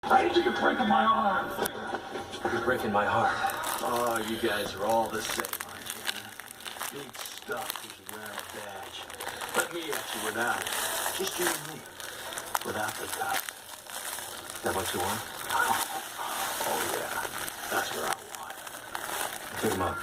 I think you're breaking my arm. You're breaking my heart. Oh, you guys are all the same, aren't you? Big stuff who's wearing a badge. Let me at you without it. Just you and me. Without the cup. Is that what you want? Oh, yeah. That's what I want. Pick him up.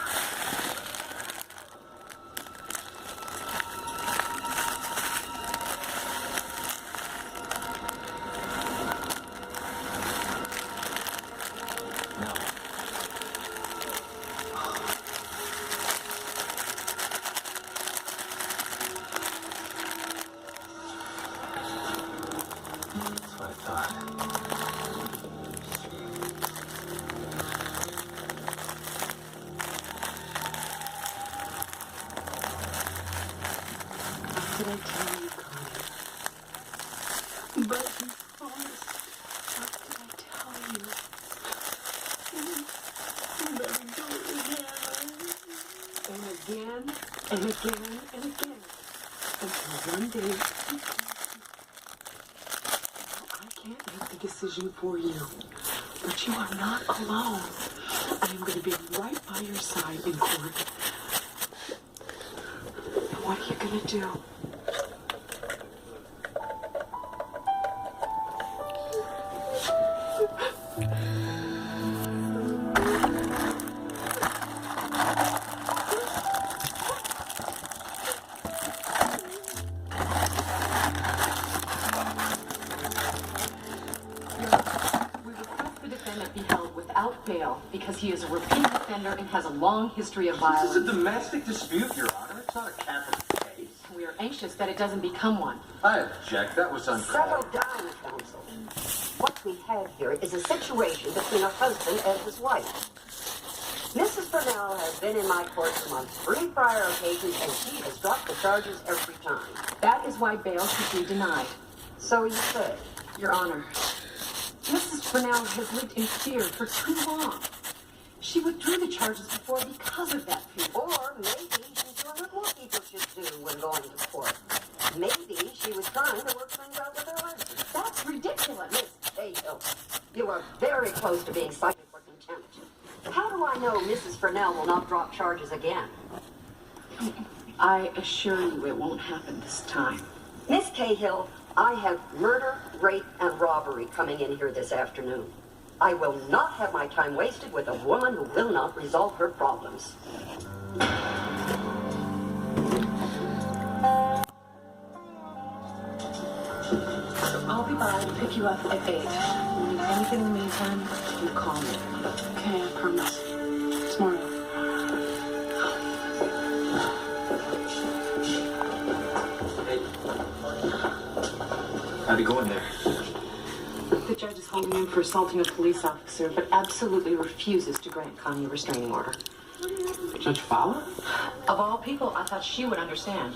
Did I tell you, Connie? But you promised. What did I tell you? Let me do it again. And again, and again, and again. Until one day, I can't make the decision for you. But you are not alone. I am going to be right by your side in court. What are you going to do? Be held without bail because he is a repeat offender and has a long history of violence. This is a domestic dispute, Your Honor. It's not a capital case. We are anxious that it doesn't become one. I object. That was uncalled. Settle down, counsel. What we have here is a situation between a husband and his wife. Mrs. Burnell has been in my courtroom on 3 prior occasions, and she has dropped the charges every time. That is why bail should be denied. So you say? Your Honor, Mrs. Burnell has lived in fear for too long. She withdrew the charges before because of that fear. Or maybe she's doing what more people should do when going to court. Maybe she was trying to work things out with her husband. That's ridiculous. Miss Cahill, you are very close to being cited for contempt. How do I know Mrs. Burnell will not drop charges again? I assure you it won't happen this time. Miss Cahill, I have murder, rape, and robbery coming in here this afternoon. I will not have my time wasted with a woman who will not resolve her problems. I'll be by to pick you up at 8. Anything in the meantime, you call me. Okay, I promise. Tomorrow. How'd he go in there? The judge is holding him for assaulting a police officer, but absolutely refuses to grant Connie a restraining order. Judge Fowler? Of all people, I thought she would understand.